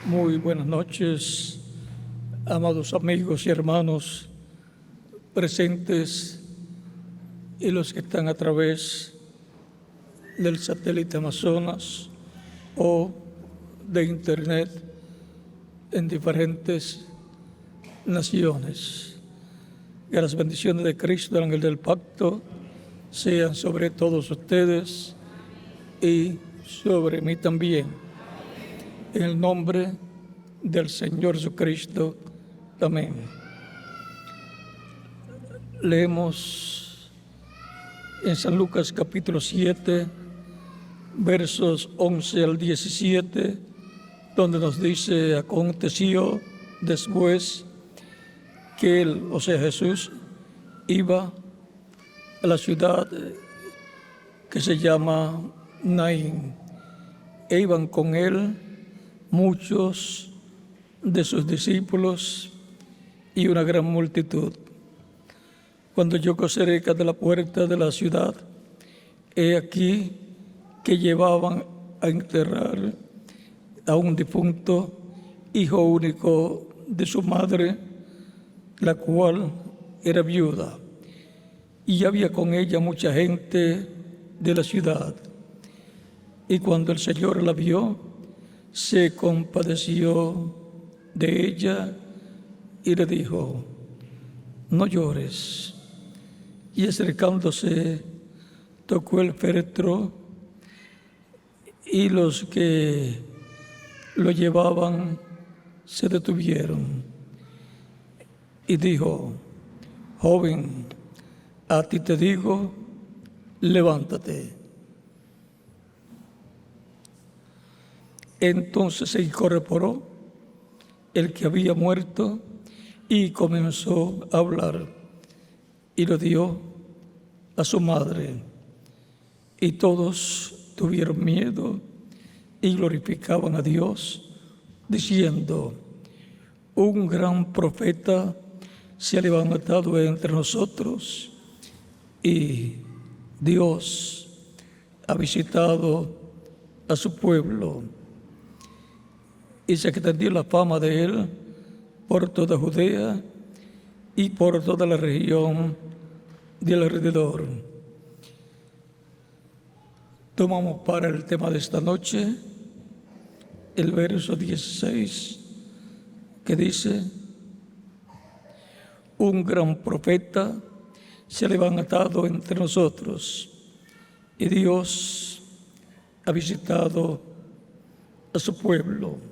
Muy buenas noches, amados amigos y hermanos presentes y los que están a través del satélite Amazonas o de Internet en diferentes naciones. Que las bendiciones de Cristo, el ángel del pacto, sean sobre todos ustedes y sobre mí también. En el nombre del Señor Jesucristo. Amén. Leemos en San Lucas capítulo 7, versos 11 al 17, donde nos dice: aconteció después que él, o sea Jesús, iba a la ciudad que se llama Naín, e iban con él muchos de sus discípulos y una gran multitud. Cuando llegó cerca de la puerta de la ciudad, he aquí que llevaban a enterrar a un difunto hijo único de su madre, la cual era viuda, y había con ella mucha gente de la ciudad. Y cuando el Señor la vio, se compadeció de ella y le dijo: no llores. Y acercándose, tocó el féretro, y los que lo llevaban se detuvieron. Y dijo: joven, a ti te digo, levántate. Entonces se incorporó el que había muerto y comenzó a hablar, y lo dio a su madre. Y todos tuvieron miedo y glorificaban a Dios, diciendo: un gran profeta se ha levantado entre nosotros, y Dios ha visitado a su pueblo. Y se extendió la fama de él por toda Judea y por toda la región del alrededor. Tomamos para el tema de esta noche el verso 16, que dice: un gran profeta se ha levantado entre nosotros, y Dios ha visitado a su pueblo.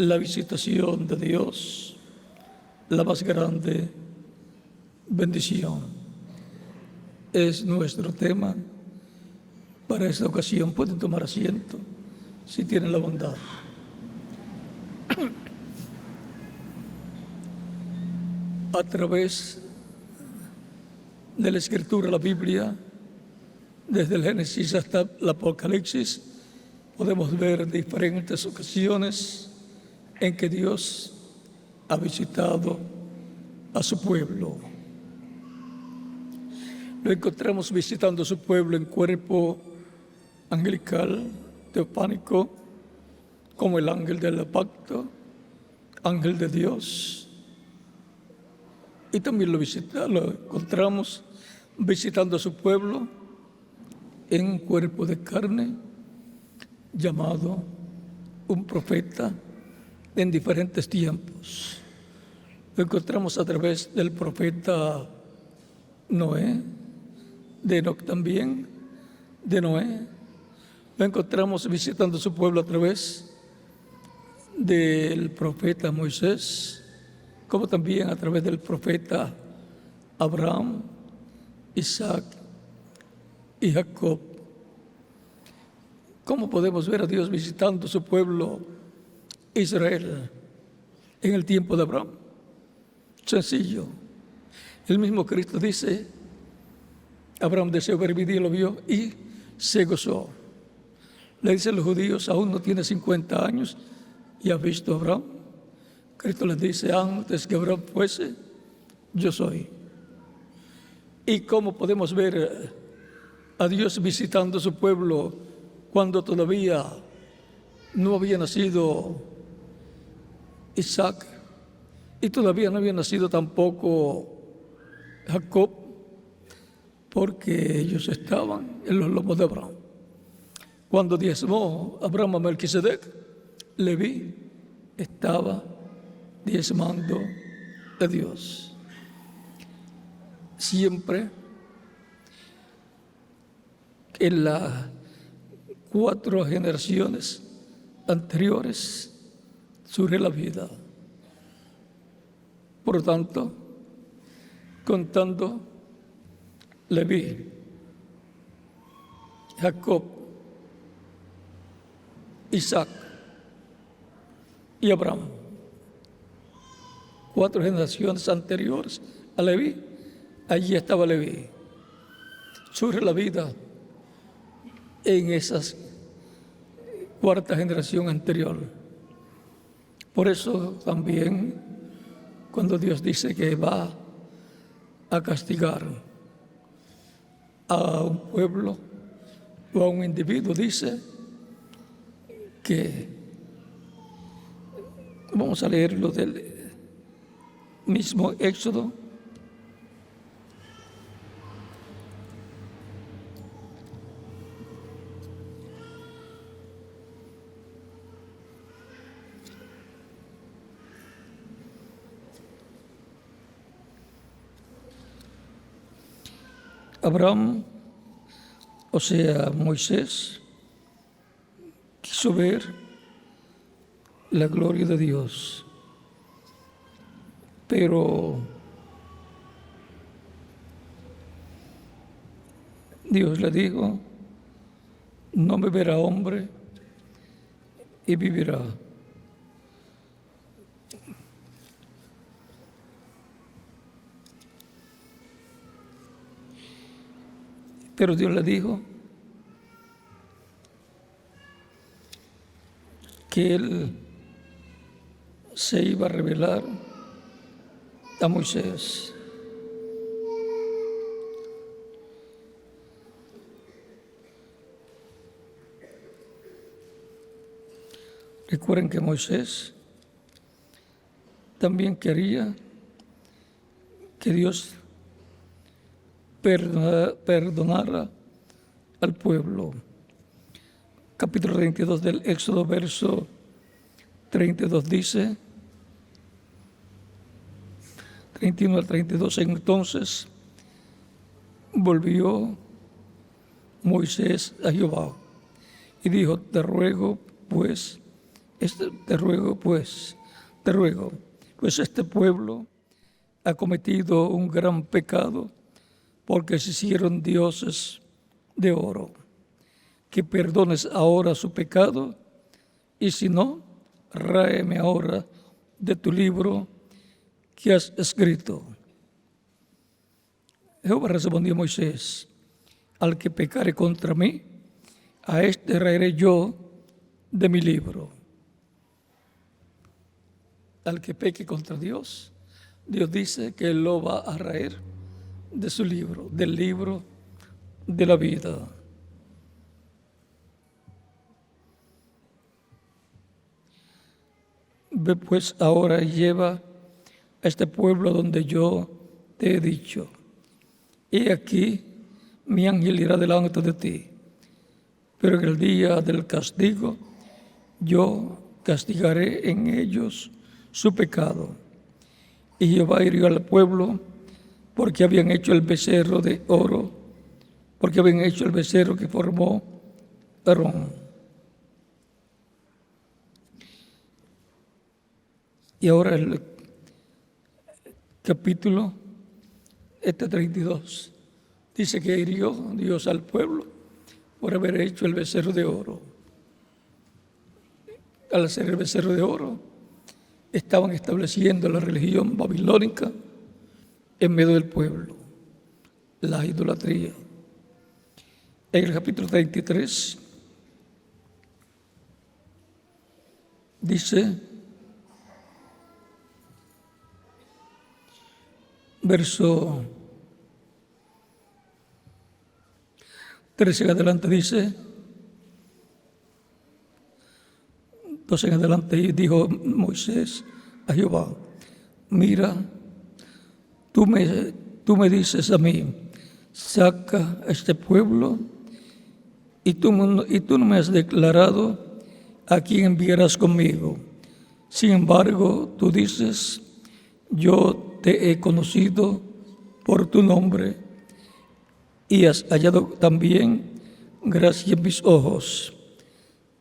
La visitación de Dios, la más grande bendición, es nuestro tema para esta ocasión. Pueden tomar asiento si tienen la bondad. A través de la Escritura, la Biblia, desde el Génesis hasta el Apocalipsis, podemos ver diferentes ocasiones en que Dios ha visitado a su pueblo. Lo encontramos visitando a su pueblo en cuerpo angelical, teofánico, como el ángel del pacto, ángel de Dios. Y también lo encontramos visitando a su pueblo en cuerpo de carne, llamado un profeta en diferentes tiempos. Lo encontramos a través del profeta Noé, de Enoc también, de Noé. Lo encontramos visitando su pueblo a través del profeta Moisés, como también a través del profeta Abraham, Isaac y Jacob. ¿Cómo podemos ver a Dios visitando su pueblo Israel en el tiempo de Abraham? Sencillo. El mismo Cristo dice: Abraham deseó ver mi día, lo vio y se gozó. Le dicen los judíos: aún no tiene 50 años y ha visto a Abraham. Cristo les dice: antes que Abraham fuese, yo soy. ¿Y cómo podemos ver a Dios visitando su pueblo cuando todavía no había nacido Isaac, y todavía no había nacido tampoco Jacob, porque ellos estaban en los lomos de Abraham. Cuando diezmó Abraham a Melquisedec, Leví estaba diezmando de Dios. Siempre en las 4 generaciones anteriores surge la vida. Por lo tanto, contando Leví, Jacob, Isaac y Abraham, 4 generaciones anteriores a Leví, allí estaba Leví. Surge la vida en esas 4ª generación anterior. Por eso también cuando Dios dice que va a castigar a un pueblo o a un individuo, dice que, vamos a leerlo del mismo Éxodo, Abraham, o sea, Moisés, quiso ver la gloria de Dios, pero Dios le dijo: no me verá hombre y vivirá. Pero Dios le dijo que Él se iba a revelar a Moisés. Recuerden que Moisés también quería que Dios perdonara al pueblo. Capítulo 32 del Éxodo, verso 32 dice, 31 al 32, entonces volvió Moisés a Jehová y dijo: te ruego, pues este pueblo ha cometido un gran pecado, porque se hicieron dioses de oro. Que perdones ahora su pecado, y si no, ráeme ahora de tu libro que has escrito. Jehová respondió a Moisés: al que pecare contra mí, a este raeré yo de mi libro. Al que peque contra Dios, Dios dice que Él lo va a raer de su libro, del libro de la vida. Ve pues ahora y lleva a este pueblo donde yo te he dicho: he aquí, mi ángel irá delante de ti, pero en el día del castigo yo castigaré en ellos su pecado. Y Jehová hirió al pueblo porque habían hecho el becerro de oro, porque habían hecho el becerro que formó Aarón. Y ahora el capítulo 32 dice que hirió Dios al pueblo por haber hecho el becerro de oro. Al hacer el becerro de oro, estaban estableciendo la religión babilónica en medio del pueblo, la idolatría. En el capítulo 33 dice, verso 13 en adelante dice, 12 en adelante, y dijo Moisés a Jehová: mira, tú me dices a mí, saca a este pueblo, y tú no me has declarado a quién enviarás conmigo. Sin embargo, tú dices, yo te he conocido por tu nombre y has hallado también gracia en mis ojos.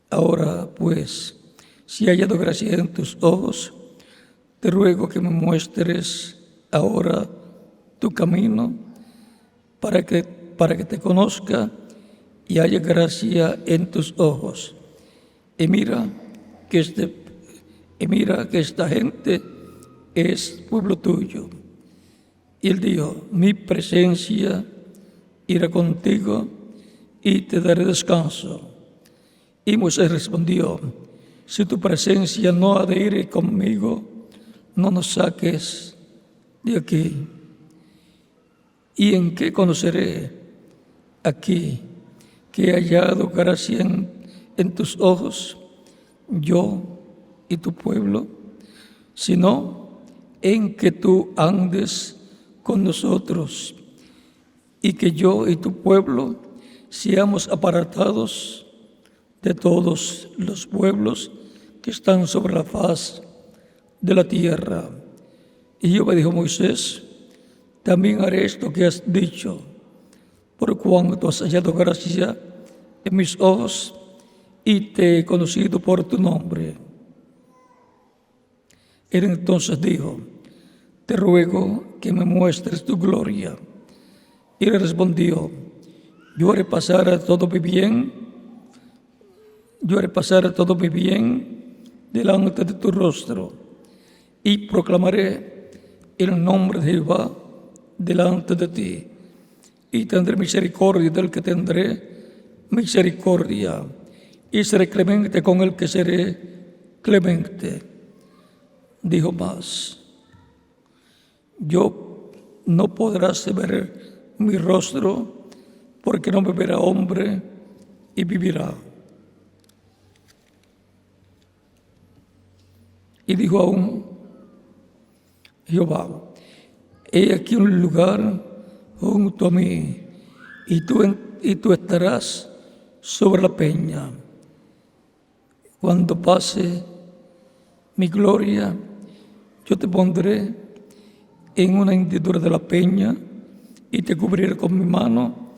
Ahora, pues, si he hallado gracia en tus ojos, te ruego que me muestres ahora tu camino para que te conozca y haya gracia en tus ojos. Y mira que esta gente es pueblo tuyo. Y él dijo: mi presencia irá contigo y te daré descanso. Y Moisés respondió: si tu presencia no ha de ir conmigo, no nos saques de aquí. ¿Y en qué conoceré aquí que he hallado gracia en tus ojos, yo y tu pueblo? Sino en que tú andes con nosotros y que yo y tu pueblo seamos apartados de todos los pueblos que están sobre la faz de la tierra. Y Jehová dijo a Moisés: también haré esto que has dicho, por cuanto has hallado gracia en mis ojos y te he conocido por tu nombre. Él entonces dijo: te ruego que me muestres tu gloria. Y le respondió: yo haré pasar a todo mi bien delante de tu rostro, y proclamaré el nombre de Jehová delante de ti, y tendré misericordia del que tendré misericordia, y seré clemente con el que seré clemente. Dijo más: yo no podrás ver mi rostro, porque no me verá hombre y vivirá. Y dijo aún Jehová: he aquí un lugar junto a mí, y tú estarás sobre la peña. Cuando pase mi gloria, yo te pondré en una hendidura de la peña y te cubriré con mi mano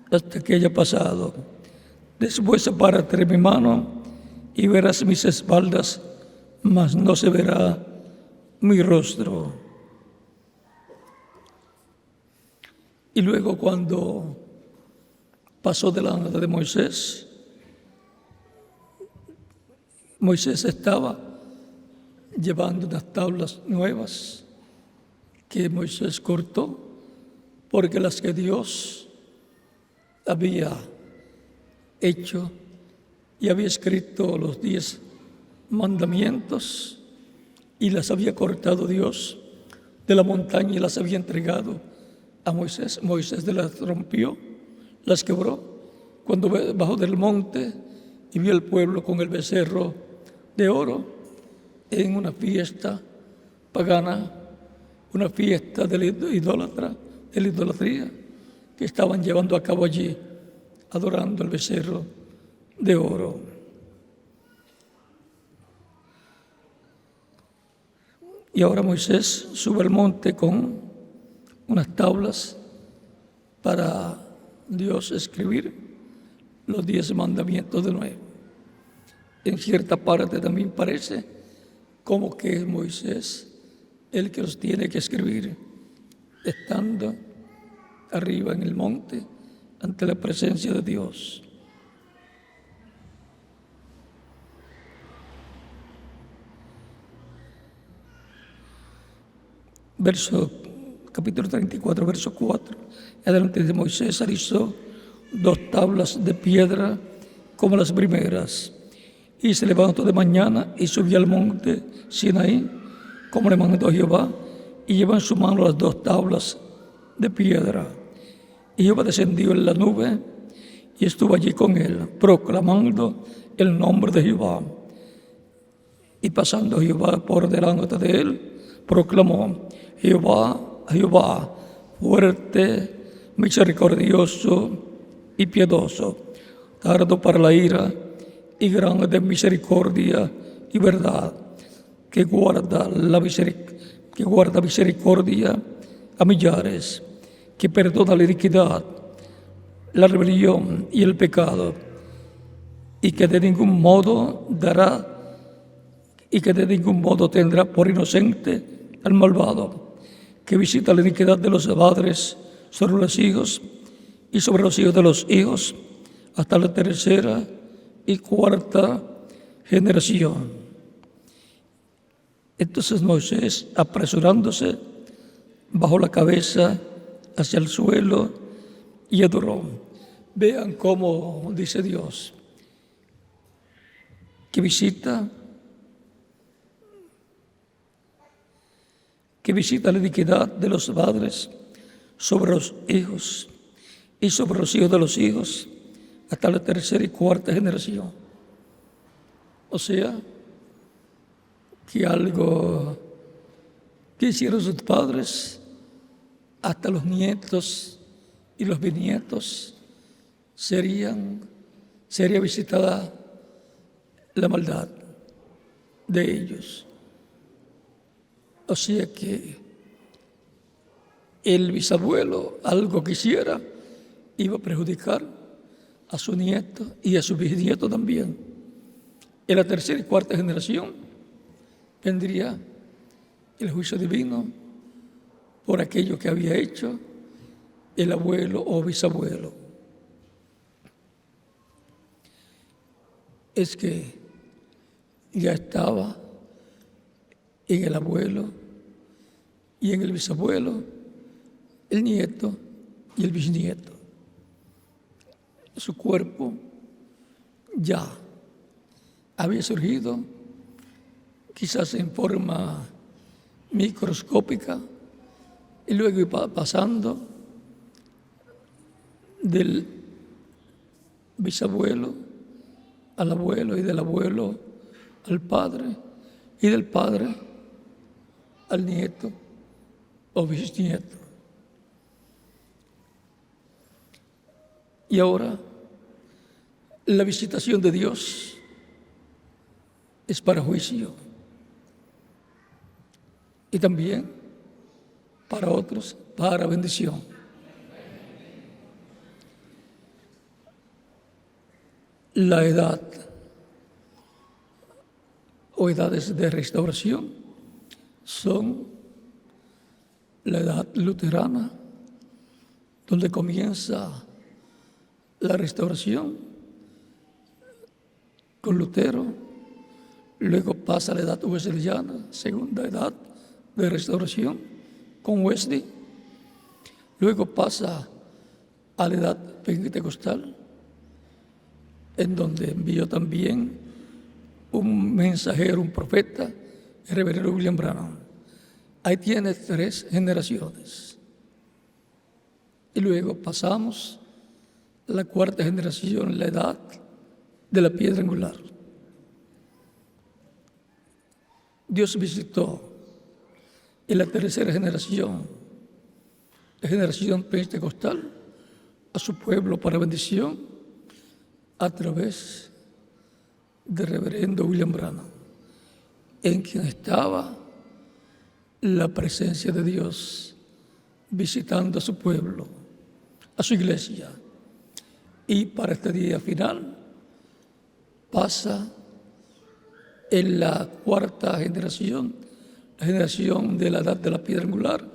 hasta que haya pasado. Después sepárate de mi mano y verás mis espaldas, mas no se verá mi rostro. Y luego, cuando pasó delante de Moisés, Moisés estaba llevando unas tablas nuevas que Moisés cortó, porque las que Dios había hecho y había escrito los 10 mandamientos, y las había cortado Dios de la montaña y las había entregado a Moisés. Moisés las rompió, las quebró, cuando bajó del monte y vio al pueblo con el becerro de oro en una fiesta pagana, una fiesta de la idolatría que estaban llevando a cabo allí, adorando al becerro de oro. Y ahora Moisés sube al monte con unas tablas para Dios escribir los 10 mandamientos de nuevo. En cierta parte también parece como que es Moisés el que los tiene que escribir, estando arriba en el monte ante la presencia de Dios. Capítulo 34, verso 4. Adelante de Moisés alisó 2 tablas de piedra como las primeras, y se levantó de mañana y subió al monte Sinaí, como le mandó Jehová, y llevó en su mano las 2 tablas de piedra. Y Jehová descendió en la nube y estuvo allí con él, proclamando el nombre de Jehová. Y pasando Jehová por delante de él, proclamó: Jehová, Jehová, fuerte, misericordioso y piadoso, tardo para la ira y grande de misericordia y verdad, que guarda misericordia a millares, que perdona la iniquidad, la rebelión y el pecado, y que de ningún modo tendrá por inocente al malvado, que visita la iniquidad de los padres sobre los hijos y sobre los hijos de los hijos hasta la tercera y cuarta generación. Entonces Moisés, apresurándose, bajó la cabeza hacia el suelo y adoró. Vean cómo dice Dios, que visita la iniquidad de los padres sobre los hijos y sobre los hijos de los hijos hasta la tercera y cuarta generación. O sea, que algo que hicieron sus padres, hasta los nietos y los bisnietos sería visitada la maldad de ellos. O sea que el bisabuelo, algo que hiciera, iba a perjudicar a su nieto y a su bisnieto también. En la tercera y cuarta generación vendría el juicio divino por aquello que había hecho el abuelo o bisabuelo. Es que ya estaba en el abuelo y en el bisabuelo, el nieto y el bisnieto. Su cuerpo ya había surgido, quizás en forma microscópica, y luego iba pasando del bisabuelo al abuelo y del abuelo al padre y del padre al nieto o bisnieto. Y ahora la visitación de Dios es para juicio y también para otros, para bendición. La edad o edades de restauración son la edad luterana, donde comienza la restauración con Lutero, luego pasa la edad wesleyana, segunda edad de restauración con Wesley, luego pasa a la edad pentecostal, en donde envió también un mensajero, un profeta, el reverendo William Branham. Ahí tiene 3 generaciones. Y luego pasamos a la 4ª generación, la edad de la piedra angular. Dios visitó en la 3ª generación, la generación pentecostal, a su pueblo para bendición a través del reverendo William Branham, en quien estaba la presencia de Dios visitando a su pueblo, a su iglesia. Y para este día final pasa en la 4ª generación, la generación de la edad de la piedra angular,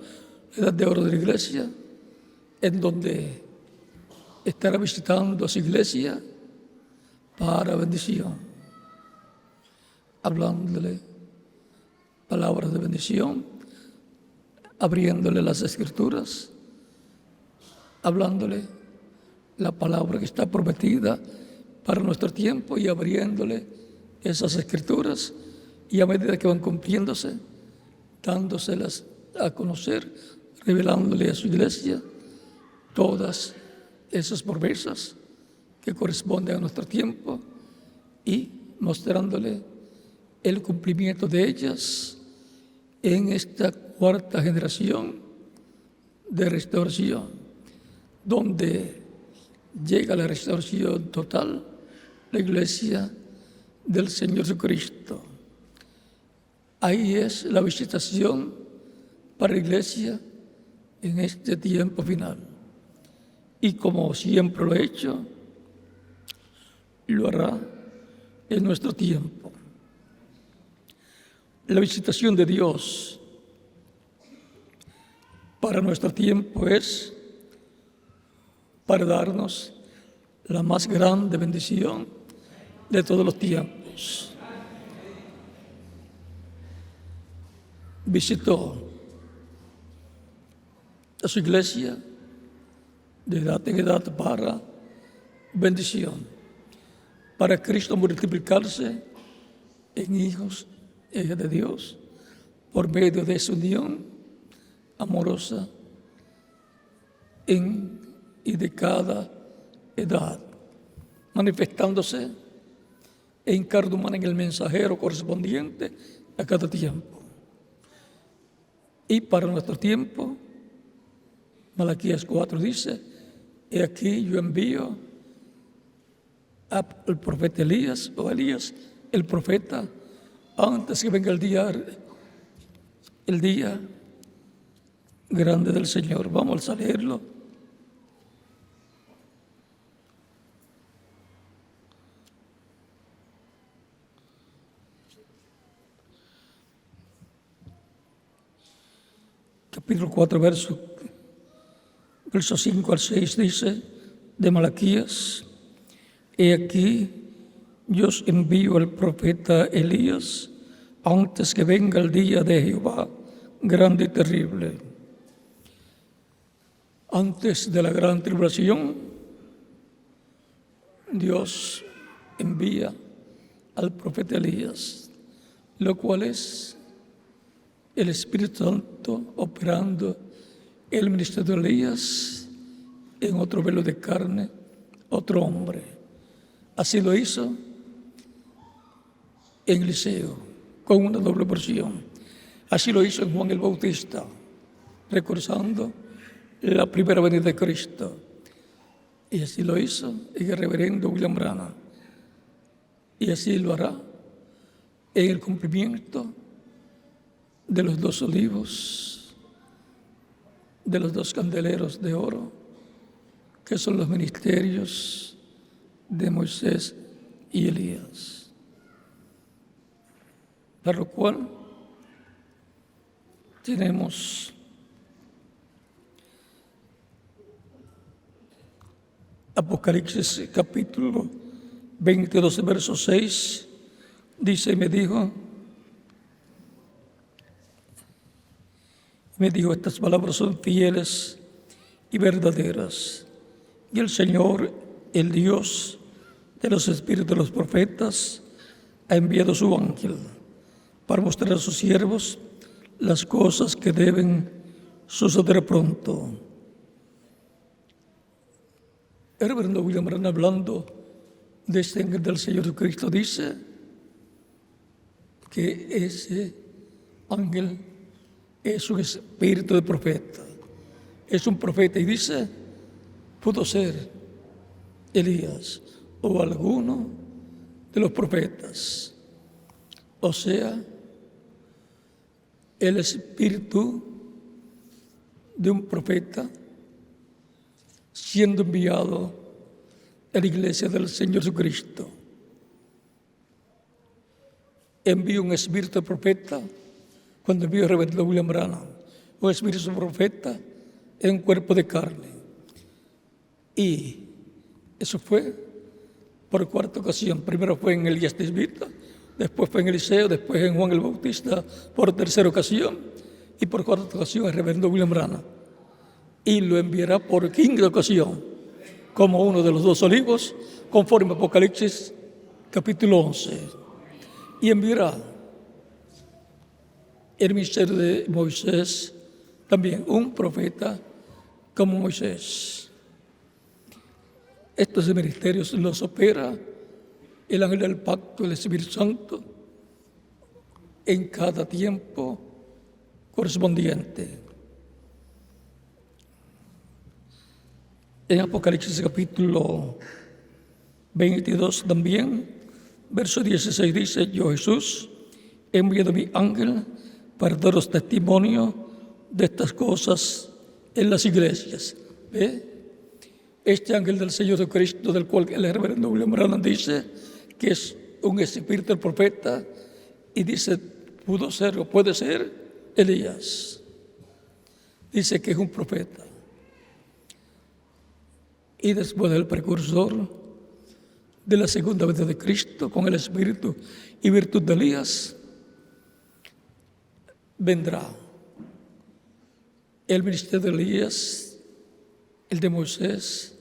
la edad de oro de la iglesia, en donde estará visitando a su iglesia para bendición, hablándole palabras de bendición, abriéndole las escrituras, hablándole la palabra que está prometida para nuestro tiempo y abriéndole esas escrituras, y a medida que van cumpliéndose, dándoselas a conocer, revelándole a su iglesia todas esas promesas que corresponden a nuestro tiempo y mostrándole el cumplimiento de ellas en esta cuarta generación de restauración, donde llega la restauración total, la iglesia del Señor Jesucristo. Ahí es la visitación para la iglesia en este tiempo final. Y como siempre lo he hecho, lo hará en nuestro tiempo. La visitación de Dios para nuestro tiempo es para darnos la más grande bendición de todos los tiempos. Visitó a su iglesia de edad en edad para bendición, para Cristo multiplicarse en hijos e hijas de Dios por medio de esa unión amorosa y de cada edad, manifestándose en carne humana en el mensajero correspondiente a cada tiempo. Y para nuestro tiempo, Malaquías 4 dice: he aquí yo envío al profeta Elías, o Elías, el profeta, antes que venga el día grande del Señor. Vamos a leerlo. Capítulo 4, verso 5 al 6 dice de Malaquías: he aquí yo os envío al profeta Elías antes que venga el día de Jehová grande y terrible. Antes de la gran tribulación, Dios envía al profeta Elías, lo cual es el Espíritu Santo operando el ministerio de Elías en otro velo de carne, otro hombre. Así lo hizo en Eliseo, con una doble porción. Así lo hizo en Juan el Bautista, recordando la primera venida de Cristo. Y así lo hizo en el reverendo William Branham. Y así lo hará en el cumplimiento de los 2 olivos, de los 2 candeleros de oro, que son los ministerios de Moisés y Elías. Para lo cual tenemos Apocalipsis capítulo 22, verso 6, dice: me dijo, estas palabras son fieles y verdaderas. Y el Señor, el Dios de los espíritus de los profetas, ha enviado su ángel para mostrar a sus siervos las cosas que deben suceder pronto. El reverendo William Branham, hablando de este ángel del Señor Jesucristo, dice que ese ángel es un espíritu de profeta, es un profeta, y dice: pudo ser Elías o alguno de los profetas. O sea, el espíritu de un profeta siendo enviado a la iglesia del Señor Jesucristo. Envió un espíritu de profeta cuando envió el reverendo William Branham, un espíritu de profeta en un cuerpo de carne. Y eso fue por 4 ocasión. Primero fue en Elías de Esmirna, después fue en Eliseo, después en Juan el Bautista por 3ª ocasión, y por 4ª ocasión el reverendo William Branham. Y lo enviará por 5ª ocasión como uno de los 2 olivos, conforme a Apocalipsis capítulo 11. Y enviará el ministerio de Moisés, también un profeta como Moisés. Estos ministerios los opera el ángel del pacto, el Espíritu Santo, en cada tiempo correspondiente. En Apocalipsis capítulo 22 también, verso 16 dice: yo, Jesús, he enviado mi ángel para daros testimonio de estas cosas en las iglesias. ¿Ve? Este ángel del Señor de Cristo, del cual el reverendo William Branham dice que es un espíritu del profeta, y dice, pudo ser o puede ser Elías. Dice que es un profeta. Y después del precursor de la segunda venida de Cristo, con el espíritu y virtud de Elías, vendrá el ministerio de Elías, el de Moisés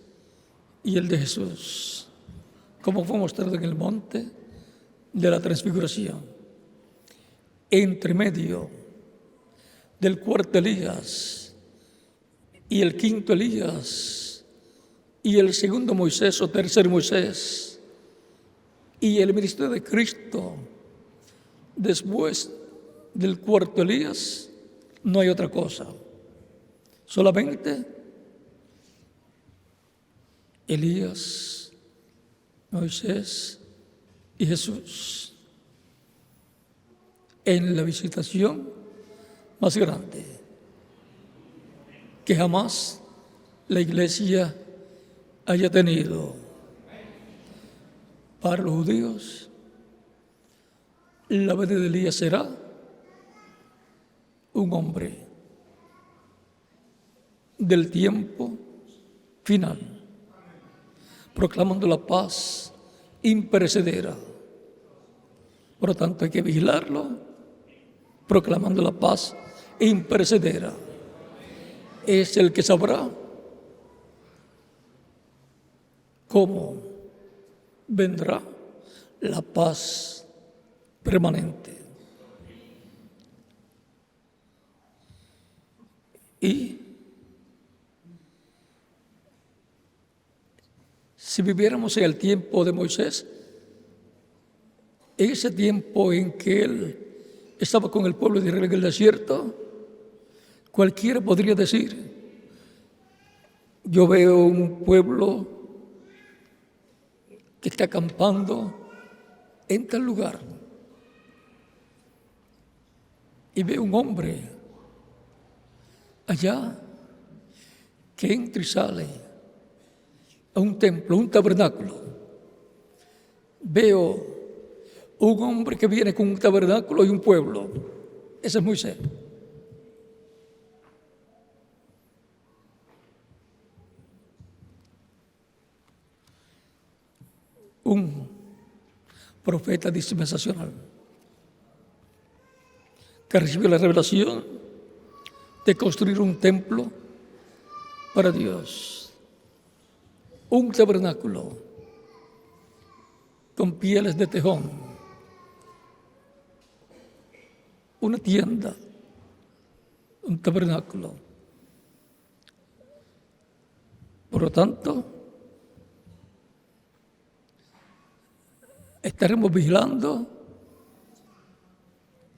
y el de Jesús, como fue mostrado en el monte de la transfiguración. Entre medio del cuarto Elías y el quinto Elías y el segundo Moisés o tercer Moisés y el ministerio de Cristo después del cuarto Elías, no hay otra cosa. Solamente Elías, Moisés y Jesús en la visitación más grande que jamás la iglesia haya tenido. Para los judíos, la venida de Elías será un hombre del tiempo final, proclamando la paz imperecedera. Por lo tanto, hay que vigilarlo, proclamando la paz imperecedera. Es el que sabrá cómo vendrá la paz permanente. Y si viviéramos en el tiempo de Moisés, en ese tiempo en que él estaba con el pueblo de Israel en el desierto, cualquiera podría decir, yo veo un pueblo que está acampando en tal lugar y veo un hombre allá que entra y sale a un templo, un tabernáculo. Veo un hombre que viene con un tabernáculo y un pueblo. Ese es Moisés. Un profeta dispensacional que recibió la revelación de construir un templo para Dios, un tabernáculo con pieles de tejón, una tienda, un tabernáculo. Por lo tanto, estaremos vigilando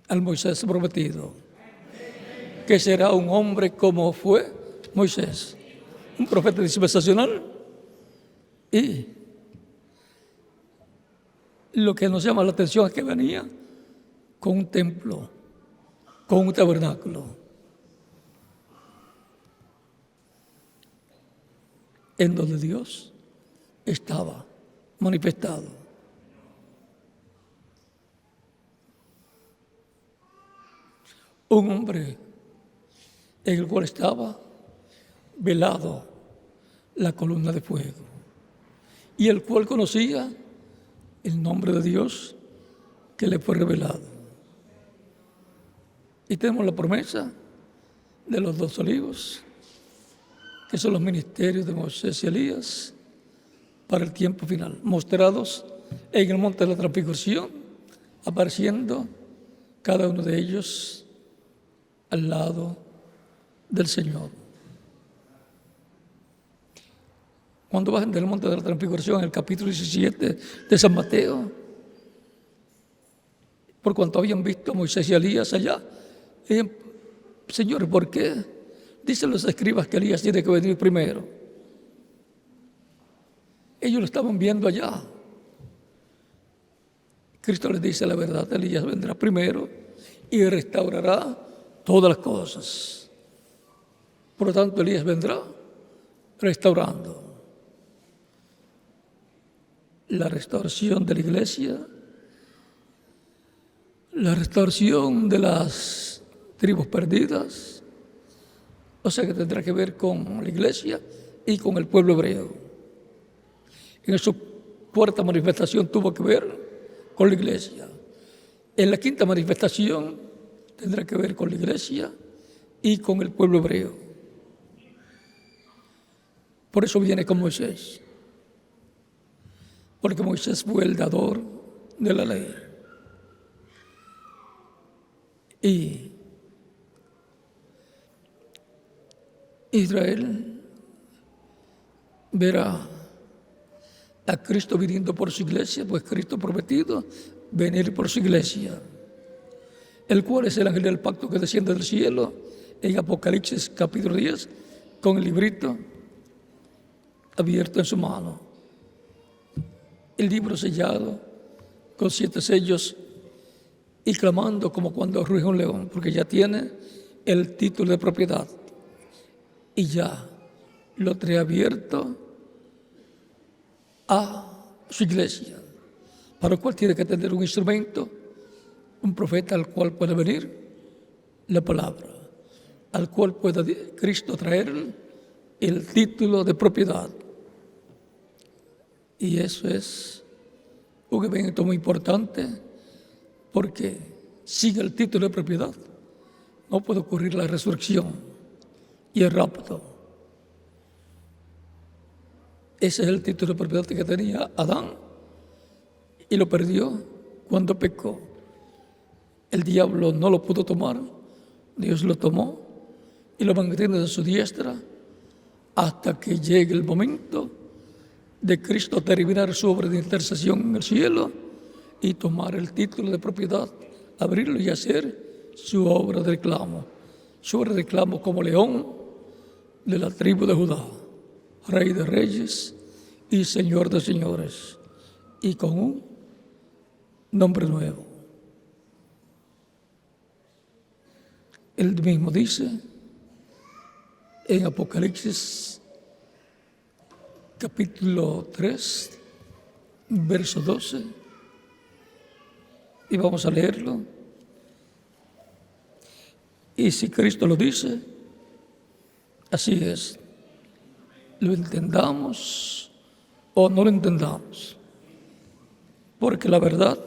al Moisés prometido, que será un hombre como fue Moisés, un profeta dispensacional. Y lo que nos llama la atención es que venía con un templo, con un tabernáculo, en donde Dios estaba manifestado. Un hombre en el cual estaba velado la columna de fuego y el cual conocía el nombre de Dios que le fue revelado. Y tenemos la promesa de los 2 olivos, que son los ministerios de Moisés y Elías para el tiempo final, mostrados en el monte de la transfiguración, apareciendo cada uno de ellos al lado del Señor. Cuando bajen del monte de la transfiguración, en el capítulo 17 de San Mateo, por cuanto habían visto a Moisés y a Elías allá. Señor, ¿por qué? Dicen los escribas que Elías tiene que venir primero. Ellos lo estaban viendo allá. Cristo les dice la verdad: Elías vendrá primero y restaurará todas las cosas. Por lo tanto, Elías vendrá restaurando. La restauración de la iglesia, la restauración de las tribus perdidas, o sea que tendrá que ver con la iglesia y con el pueblo hebreo. En su cuarta manifestación tuvo que ver con la iglesia. En la quinta manifestación tendrá que ver con la iglesia y con el pueblo hebreo. Por eso viene con Moisés, porque Moisés fue el dador de la ley. Y Israel verá a Cristo viniendo por su iglesia, pues Cristo prometido venir por su iglesia, el cual es el ángel del pacto que desciende del cielo en Apocalipsis capítulo 10, con el librito abierto en su mano, el libro sellado con 7 sellos, y clamando como cuando ruge un león, porque ya tiene el título de propiedad y ya lo trae abierto a su iglesia, para lo cual tiene que tener un instrumento, un profeta al cual puede venir la palabra, al cual pueda Cristo traer el título de propiedad. Y eso es un evento muy importante, porque sin el título de propiedad no puede ocurrir la resurrección y el rapto. Ese es el título de propiedad que tenía Adán y lo perdió cuando pecó. El diablo no lo pudo tomar, Dios lo tomó y lo mantiene en su diestra hasta que llegue el momento de Cristo terminar su obra de intercesión en el cielo y tomar el título de propiedad, abrirlo y hacer su obra de reclamo. Su obra de reclamo como león de la tribu de Judá, rey de reyes y señor de señores, y con un nombre nuevo. Él mismo dice en Apocalipsis capítulo 3, verso 12, y vamos a leerlo. Y si Cristo lo dice, así es, lo entendamos o no lo entendamos, porque la verdad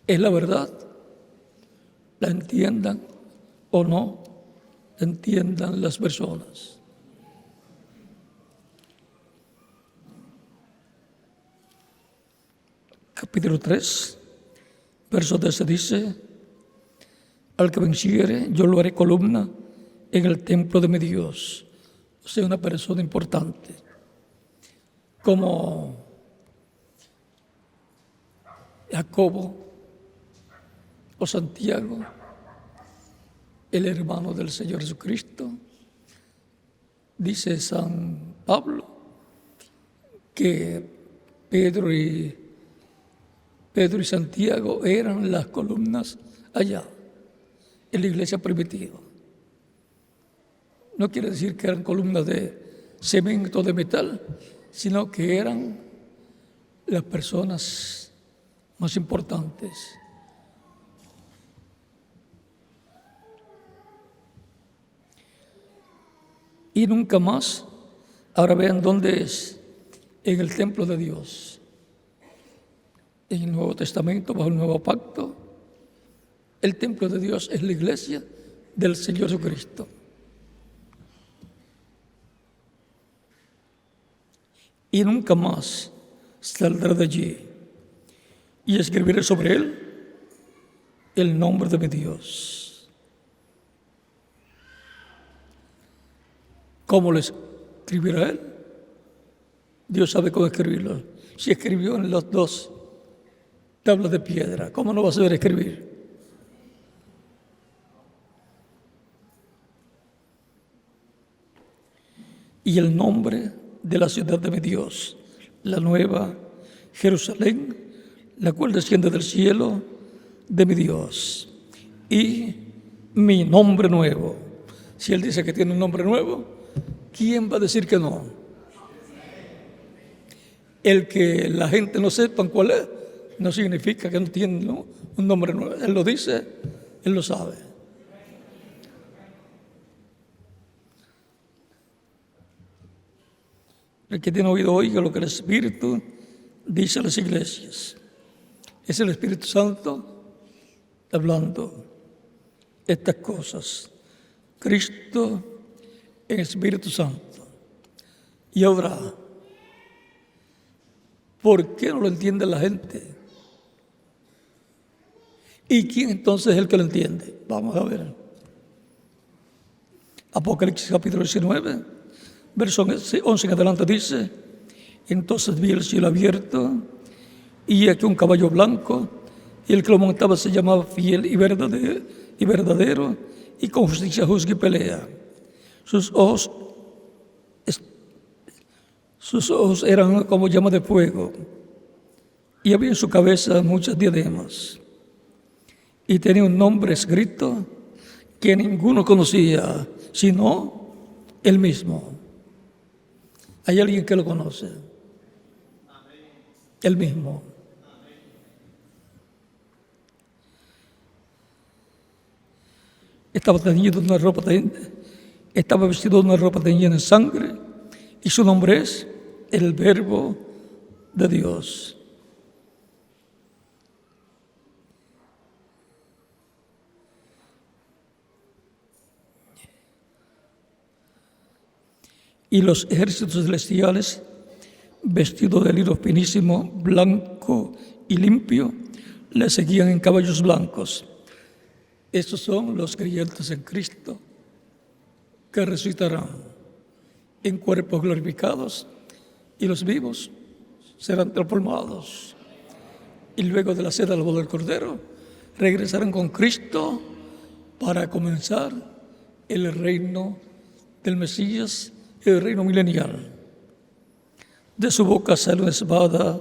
es la verdad, la entiendan o no la entiendan las personas. Capítulo 3, verso 13 dice: al que venciere, yo lo haré columna en el templo de mi Dios. O sea, una persona importante, como Jacobo o Santiago, el hermano del Señor Jesucristo. Dice San Pablo que Pedro y Santiago eran las columnas allá, en la iglesia primitiva. No quiere decir que eran columnas de cemento, de metal, sino que eran las personas más importantes. Y nunca más, ahora vean dónde es, en el templo de Dios, en el Nuevo Testamento, bajo el Nuevo Pacto. El templo de Dios es la iglesia del Señor Jesucristo. Y nunca más saldrá de allí, y escribiré sobre él el nombre de mi Dios. ¿Cómo lo escribirá él? Dios sabe cómo escribirlo. Si escribió en los 2 tabla de piedra. ¿Cómo no va a saber escribir? Y el nombre de la ciudad de mi Dios, la nueva Jerusalén, la cual desciende del cielo de mi Dios, y mi nombre nuevo. Si Él dice que tiene un nombre nuevo, ¿quién va a decir que no? El que la gente no sepa cuál es, no significa que no tiene, ¿no?, un nombre nuevo. Él lo dice, Él lo sabe. El que tiene oído oiga lo que el Espíritu dice a las iglesias. Es el Espíritu Santo hablando estas cosas. Cristo en Espíritu Santo. Y ahora, ¿por qué no lo entiende la gente? ¿Y quién entonces es el que lo entiende? Vamos a ver. Apocalipsis capítulo 19, verso 11 en adelante dice: entonces vi el cielo abierto, y aquí un caballo blanco, y el que lo montaba se llamaba Fiel y Verdadero, y con justicia juzga y pelea. Sus ojos eran como llamas de fuego, y había en su cabeza muchas diademas. Y tenía un nombre escrito que ninguno conocía, sino él mismo. ¿Hay alguien que lo conoce? Él mismo. Estaba vestido de una ropa teñida en sangre, y su nombre es el Verbo de Dios. Y los ejércitos celestiales, vestidos de lino finísimo, blanco y limpio, le seguían en caballos blancos. Estos son los creyentes en Cristo, que resucitarán en cuerpos glorificados, y los vivos serán transformados. Y luego de la cena del boda del Cordero, regresarán con Cristo para comenzar el reino del Mesías, el reino milenial. De su boca sale una espada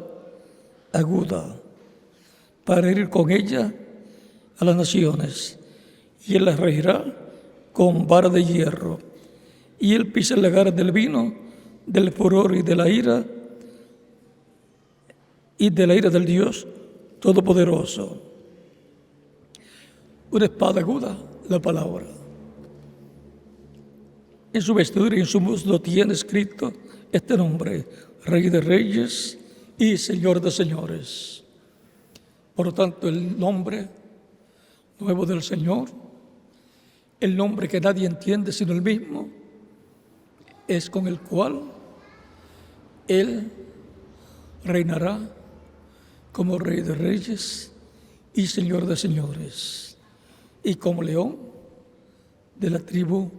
aguda para herir con ella a las naciones, y él las regirá con vara de hierro, y él pisa el lagar del vino, del furor y de la ira del Dios Todopoderoso. Una espada aguda, la palabra. En su vestidura y en su muslo tiene escrito este nombre: Rey de Reyes y Señor de Señores. Por lo tanto, el nombre nuevo del Señor, el nombre que nadie entiende sino el mismo, es con el cual Él reinará como Rey de Reyes y Señor de Señores, y como León de la tribu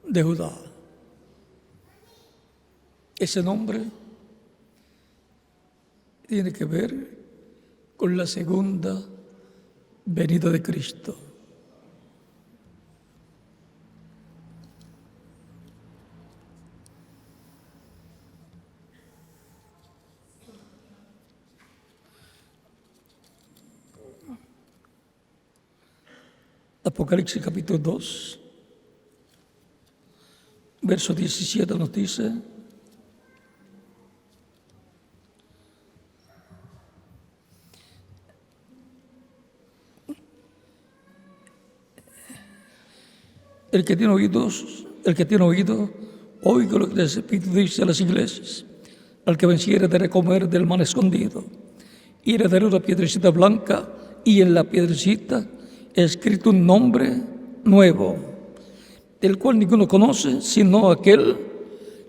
de Judá. Ese nombre tiene que ver con la segunda venida de Cristo. Apocalipsis capítulo 2, verso 17 nos dice: el que tiene oído, oiga lo que el Espíritu dice a las iglesias. Al que venciere daré comer del man escondido, y le daré una piedrecita blanca, y en la piedrecita escrito un nombre nuevo, del cual ninguno conoce, sino aquel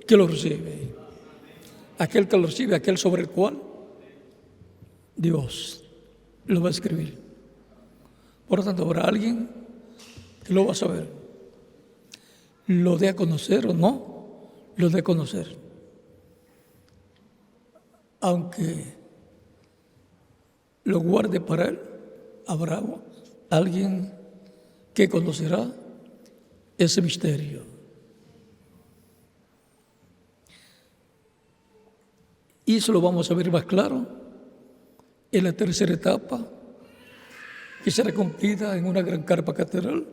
que lo recibe. Aquel que lo recibe, aquel sobre el cual Dios lo va a escribir. Por lo tanto, habrá alguien que lo va a saber. Lo dé a conocer o no, lo dé a conocer. Aunque lo guarde para él, habrá alguien que conocerá ese misterio. Y eso lo vamos a ver más claro en la tercera etapa, que será cumplida en una gran carpa catedral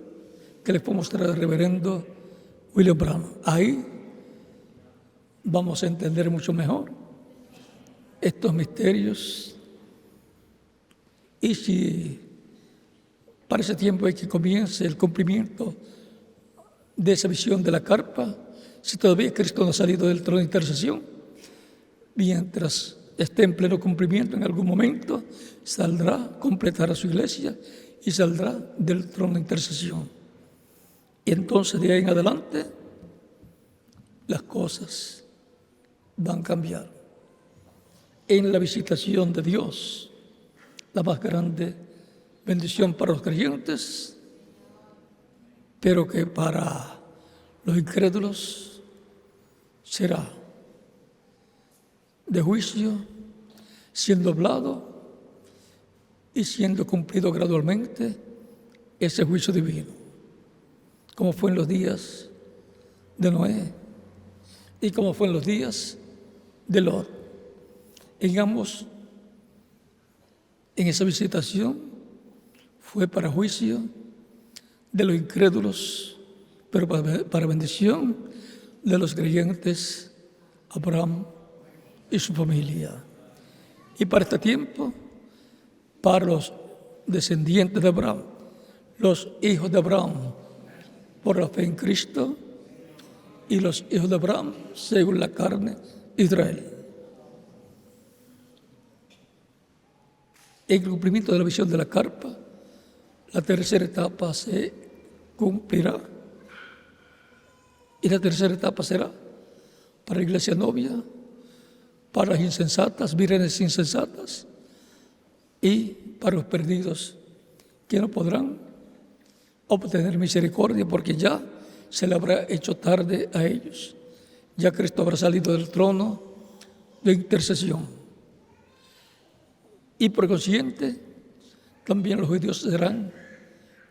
que les puedo mostrar al reverendo William Branham. Ahí vamos a entender mucho mejor estos misterios. Y si para ese tiempo hay que comience el cumplimiento de esa visión de la carpa, si todavía Cristo no ha salido del trono de intercesión, mientras esté en pleno cumplimiento, en algún momento saldrá, completará su iglesia y saldrá del trono de intercesión. Y entonces de ahí en adelante las cosas van a cambiar. En la visitación de Dios, la más grande bendición para los creyentes, pero que para los incrédulos será de juicio, siendo hablado y siendo cumplido gradualmente ese juicio divino, como fue en los días de Noé y como fue en los días de Lot. En ambos, en esa visitación, fue para juicio de los incrédulos, pero para bendición de los creyentes, Abraham y su familia. Y para este tiempo, para los descendientes de Abraham, los hijos de Abraham, por la fe en Cristo, y los hijos de Abraham, según la carne, Israel. En el cumplimiento de la visión de la carpa, la tercera etapa se cumplirá. Y la tercera etapa será para la iglesia novia, para las insensatas, vírgenes insensatas, y para los perdidos que no podrán obtener misericordia porque ya se le habrá hecho tarde a ellos. Ya Cristo habrá salido del trono de intercesión. Y por consiguiente, también los judíos serán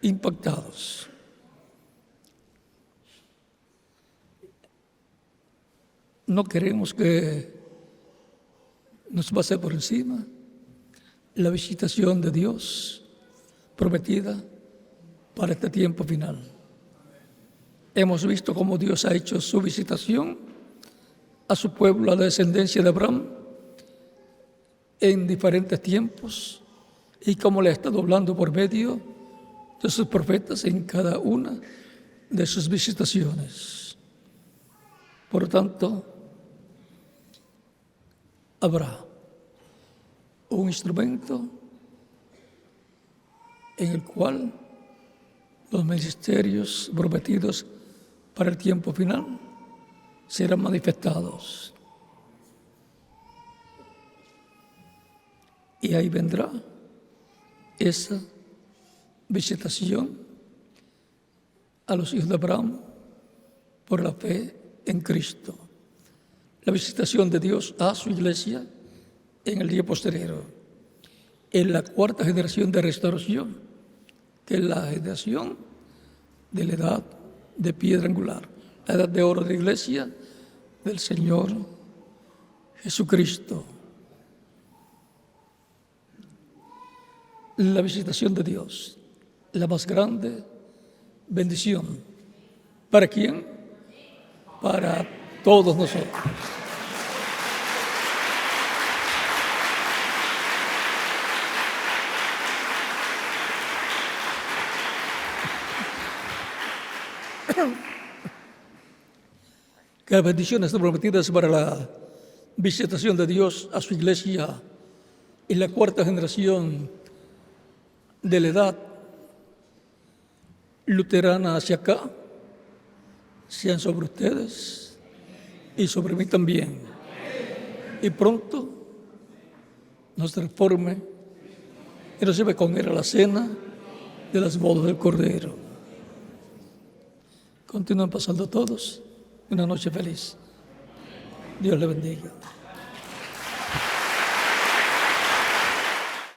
impactados. No queremos que nos pase por encima la visitación de Dios prometida para este tiempo final. Hemos visto cómo Dios ha hecho su visitación a su pueblo, a la descendencia de Abraham, en diferentes tiempos, y cómo le ha estado hablando por medio de sus profetas en cada una de sus visitaciones. Por lo tanto, habrá un instrumento en el cual los ministerios prometidos para el tiempo final serán manifestados. Y ahí vendrá esa visitación a los hijos de Abraham por la fe en Cristo. La visitación de Dios a su iglesia en el día posterior, en la cuarta generación de restauración, que es la generación de la edad de piedra angular, la edad de oro de la iglesia del Señor Jesucristo. La visitación de Dios, la más grande bendición. ¿Para quién? Para todos nosotros. Que las bendiciones están prometidas para la visitación de Dios a su iglesia en la cuarta generación de la edad luterana hacia acá, sean sobre ustedes y sobre mí también. Y pronto nos transforme y nos lleve con él a la cena de las bodas del Cordero. Continúen pasando todos una noche feliz. Dios le bendiga.